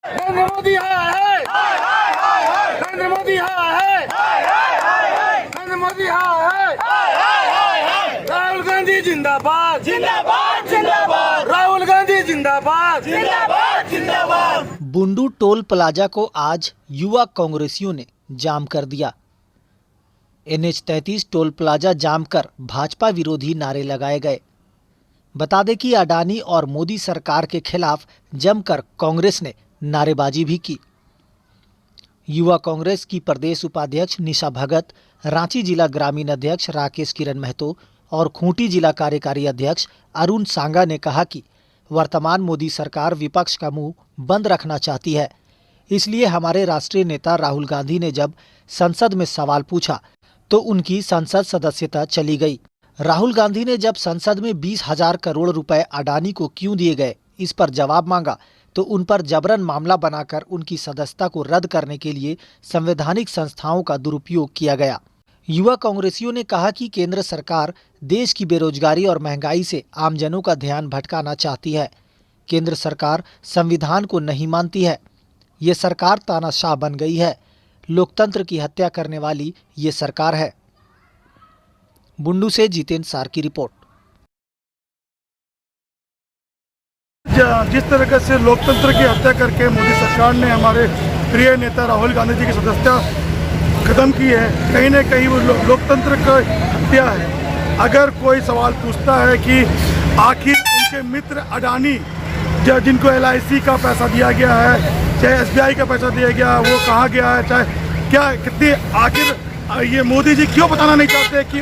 नरेंद्र मोदी है, नरेंद्र मोदी है, नरेंद्र मोदी है, राहुल गांधी जिंदाबाद, जिंदाबाद, जिंदाबाद, राहुल गांधी जिंदाबाद, जिंदाबाद, जिंदाबाद। बुंडू टोल प्लाजा को आज युवा कांग्रेसियों ने जाम कर दिया। NH-33 टोल प्लाजा जाम कर भाजपा विरोधी नारे लगाए गए। बता दें कि अडानी और मोदी सरकार के खिलाफ जमकर कांग्रेस ने नारेबाजी भी की। युवा कांग्रेस की प्रदेश उपाध्यक्ष निशा भगत, रांची जिला ग्रामीण अध्यक्ष राकेश किरण महतो और खूंटी जिला कार्यकारी अध्यक्ष अरुण सांगा ने कहा कि वर्तमान मोदी सरकार विपक्ष का मुंह बंद रखना चाहती है, इसलिए हमारे राष्ट्रीय नेता राहुल गांधी ने जब संसद में सवाल पूछा तो उनकी संसद सदस्यता चली गई। राहुल गांधी ने जब संसद में 20,000 करोड़ रुपए अडानी को क्यों दिए गए, इस पर जवाब मांगा तो उन पर जबरन मामला बनाकर उनकी सदस्यता को रद्द करने के लिए संवैधानिक संस्थाओं का दुरुपयोग किया गया। युवा कांग्रेसियों ने कहा कि केंद्र सरकार देश की बेरोजगारी और महंगाई से आमजनों का ध्यान भटकाना चाहती है। केंद्र सरकार संविधान को नहीं मानती है। ये सरकार तानाशाह बन गई है। लोकतंत्र की हत्या करने वाली ये सरकार है। बुंडू से जितेंद्र सार की रिपोर्ट। जिस तरह से लोकतंत्र की हत्या करके मोदी सरकार ने हमारे प्रिय नेता राहुल गांधी जी की सदस्यता खत्म की है, कहीं न कहीं वो लोकतंत्र का हत्या है। अगर कोई सवाल पूछता है कि आखिर उनके मित्र अडानी जिनको LIC का पैसा दिया गया है, चाहे SBI का पैसा दिया गया, वो कहाँ गया है, चाहे क्या कितनी, आखिर ये मोदी जी क्यों बताना नहीं चाहते कि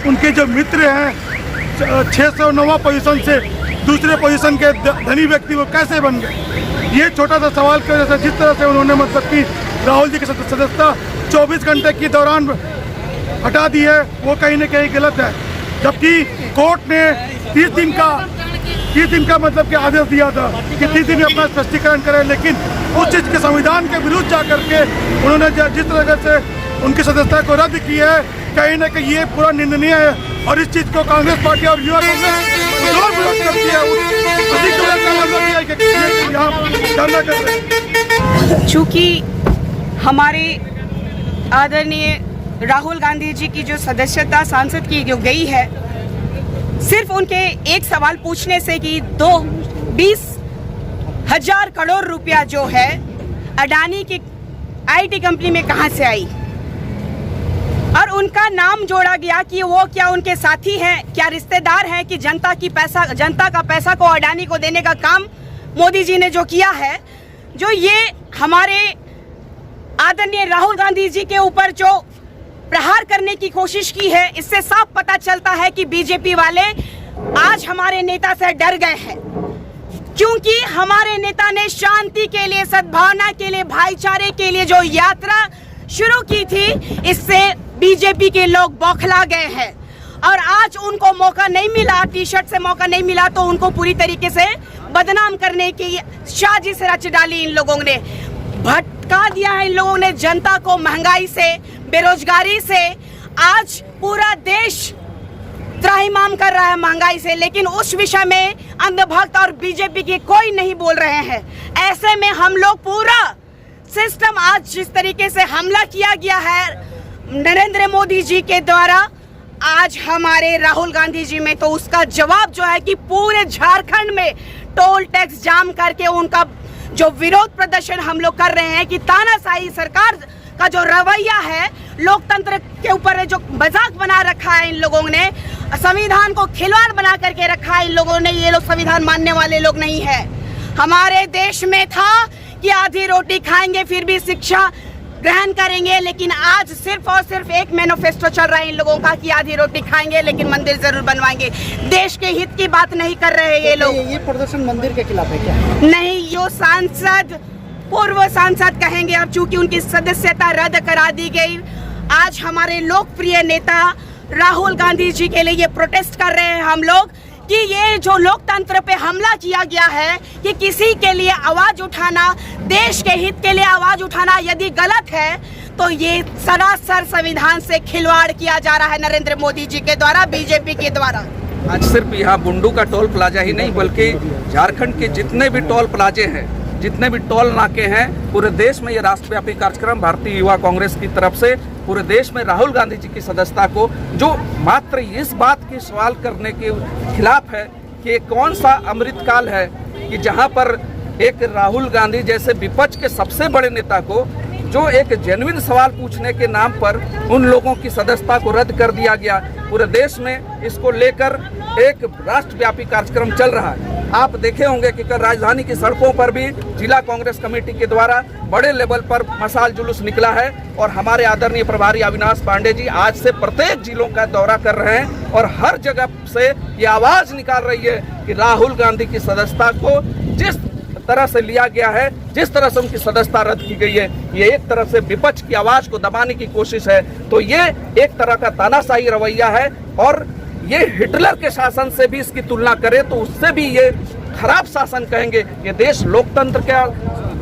उनके जो मित्र हैं 609 पोजीशन से दूसरे पोजीशन के धनी व्यक्ति वो कैसे बन गए। ये छोटा सा सवाल की वजह से जिस तरह से उन्होंने मतलब कि राहुल जी की सदस्यता 24 घंटे के दौरान हटा दी है, वो कहीं न कहीं गलत है। जबकि कोर्ट ने 30 दिन का मतलब कि आदेश दिया था कि 30 दिन में अपना स्पष्टीकरण करें, लेकिन उस चीज़ के संविधान के विरुद्ध जा करके उन्होंने जिस तरह से उनकी सदस्यता को रद्द की है, कहीं न कहीं ये पूरा निंदनीय है। और इस चीज़ को कांग्रेस पार्टी और युवा कांग्रेस जोर विरोध करती है। चूँकि हमारे आदरणीय राहुल गांधी जी की जो सदस्यता सांसद की जो गई है, सिर्फ उनके एक सवाल पूछने से कि 20,000 करोड़ रुपया जो है अडानी की IT कंपनी में कहां से आई, और उनका नाम जोड़ा गया कि वो क्या उनके साथी हैं, क्या रिश्तेदार हैं, कि जनता का पैसा को अडानी को देने का काम मोदी जी ने जो किया है, जो ये हमारे आदरणीय राहुल गांधी जी के ऊपर जो प्रहार करने की कोशिश की है, इससे साफ पता चलता है कि बीजेपी वाले आज हमारे नेता से डर गए हैं। क्योंकि हमारे नेता ने शांति के लिए, सद्भावना के लिए, भाईचारे के लिए जो यात्रा शुरू की थी, इससे बीजेपी के लोग बौखला गए हैं। और आज उनको मौका नहीं मिला, टी-शर्ट से मौका नहीं मिला, तो उनको पूरी तरीके से बदनाम करने की साजिश रच डाली। इन लोगों ने भटका दिया है, इन लोगों ने जनता को महंगाई से, बेरोजगारी से। आज पूरा देश त्राहिमाम कर रहा है महंगाई से, लेकिन उस विषय में अंधभक्त और बीजेपी के कोई नहीं बोल रहे हैं। ऐसे में हम लोग पूरा सिस्टम, आज जिस तरीके से हमला किया गया है नरेंद्र मोदी जी के द्वारा आज हमारे राहुल गांधी जी में, तो उसका जवाब जो है कि पूरे झारखंड में टोल टैक्स जाम करके उनका जो विरोध प्रदर्शन हम लोग कर रहे हैं कि तानाशाही सरकार का जो रवैया है, लोकतंत्र के ऊपर जो मजाक बना रखा है इन लोगों ने, संविधान को खिलवाड़ बना करके रखा है इन लोगों ने। ये लोग संविधान मानने वाले लोग नहीं है। हमारे देश में था कि आधी रोटी खाएंगे फिर भी शिक्षा ग्रहण करेंगे, लेकिन आज सिर्फ और सिर्फ एक मैनिफेस्टो चल रहा है इन लोगों का कि आधी रोटी खाएंगे लेकिन मंदिर जरूर बनवाएंगे। देश के हित की बात नहीं कर रहे ये लोग। ये प्रदर्शन मंदिर के खिलाफ है क्या? नहीं, यो सांसद, पूर्व सांसद कहेंगे, अब चूंकि उनकी सदस्यता रद्द करा दी गई। आज हमारे लोकप्रिय नेता राहुल गांधी जी के लिए ये प्रोटेस्ट कर रहे हैं हम लोग कि ये जो लोकतंत्र पे हमला किया गया है कि किसी के लिए आवाज उठाना, देश के हित के लिए आवाज उठाना यदि गलत है, तो ये सरासर संविधान से खिलवाड़ किया जा रहा है नरेंद्र मोदी जी के द्वारा, बीजेपी के द्वारा। आज सिर्फ यहाँ बुंडू का टोल प्लाजा ही नहीं बल्कि झारखंड के जितने भी टोल प्लाजे हैं जितने भी टोल नाके हैं पूरे देश में ये राष्ट्रव्यापी कार्यक्रम भारतीय युवा कांग्रेस की तरफ से पूरे देश में राहुल गांधी जी की सदस्यता को, जो मात्र इस बात की सवाल करने के खिलाफ है कि ये कौन सा अमृतकाल है कि जहां पर एक राहुल गांधी जैसे विपक्ष के सबसे बड़े नेता को, जो एक जेन्युइन सवाल पूछने के नाम पर उन लोगों की सदस्यता को रद्द कर दिया गया। पूरे देश में इसको लेकर एक राष्ट्रव्यापी कार्यक्रम चल रहा है। आप देखे होंगे कि कल राजधानी की सड़कों पर भी जिला कांग्रेस कमेटी के द्वारा बड़े लेवल पर मशाल जुलूस निकला है और हमारे आदरणीय प्रभारी अविनाश पांडे जी आज से प्रत्येक जिलों का दौरा कर रहे हैं और हर जगह से ये आवाज निकाल रही है कि राहुल गांधी की सदस्यता को जिस तरह से लिया गया है, जिस तरह से उनकी सदस्यता रद्द की गई है, ये एक तरह से विपक्ष की आवाज को दबाने की कोशिश है। तो ये एक तरह का तानाशाही रवैया है और ये हिटलर के शासन से भी इसकी तुलना करें तो उससे भी ये खराब शासन कहेंगे। ये देश लोकतंत्र का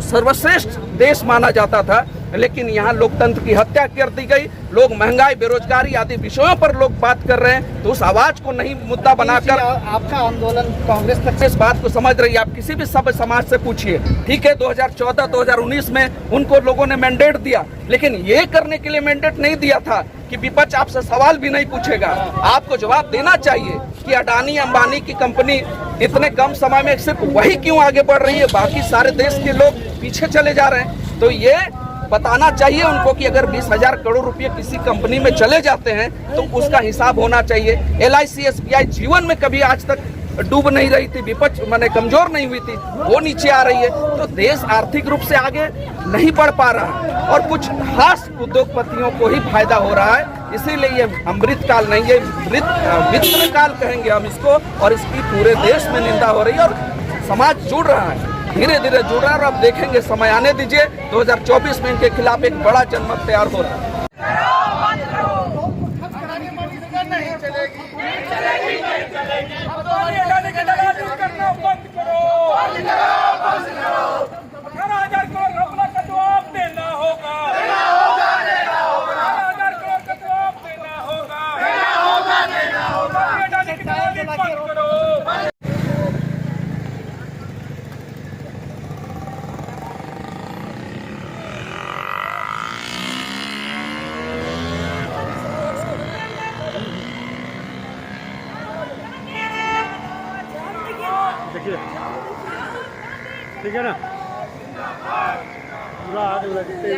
सर्वश्रेष्ठ देश माना जाता था, लेकिन यहाँ लोकतंत्र की हत्या कर दी गई। लोग महंगाई, बेरोजगारी आदि विषयों पर लोग बात कर रहे हैं, तो उस आवाज को नहीं मुद्दा बनाकर आपका आंदोलन कांग्रेस तक इस बात को समझ रही है। आप किसी भी सभ्य समाज से पूछिए, ठीक है 2014-2019 में उनको लोगों ने मैंडेट दिया, लेकिन ये करने के लिए मैंडेट नहीं दिया था कि विपक्ष आपसे सवाल भी नहीं पूछेगा। आपको जवाब देना चाहिए कि अडानी अंबानी की कंपनी इतने कम समय में सिर्फ वही क्यों आगे बढ़ रही है, बाकी सारे देश के लोग पीछे चले जा रहे हैं। तो ये बताना चाहिए उनको कि अगर 20,000 करोड़ रुपए किसी कंपनी में चले जाते हैं तो उसका हिसाब होना चाहिए। LIC SBI जीवन में कभी आज तक डूब नहीं रही थी, विपक्ष माने कमजोर नहीं हुई थी, वो नीचे आ रही है। तो देश आर्थिक रूप से आगे नहीं बढ़ पा रहा है और कुछ खास उद्योगपतियों को ही फायदा हो रहा है। इसीलिए ये अमृतकाल नहीं, ये मित्रकाल कहेंगे हम इसको, और इसकी पूरे देश में निंदा हो रही है और समाज जुड़ रहा है, धीरे धीरे जुड़ रहा है। और अब देखेंगे, समय आने दीजिए, 2024 में इनके खिलाफ एक बड़ा जनमत तैयार हो रहा है। ठीक है ना, पूरा आग लगते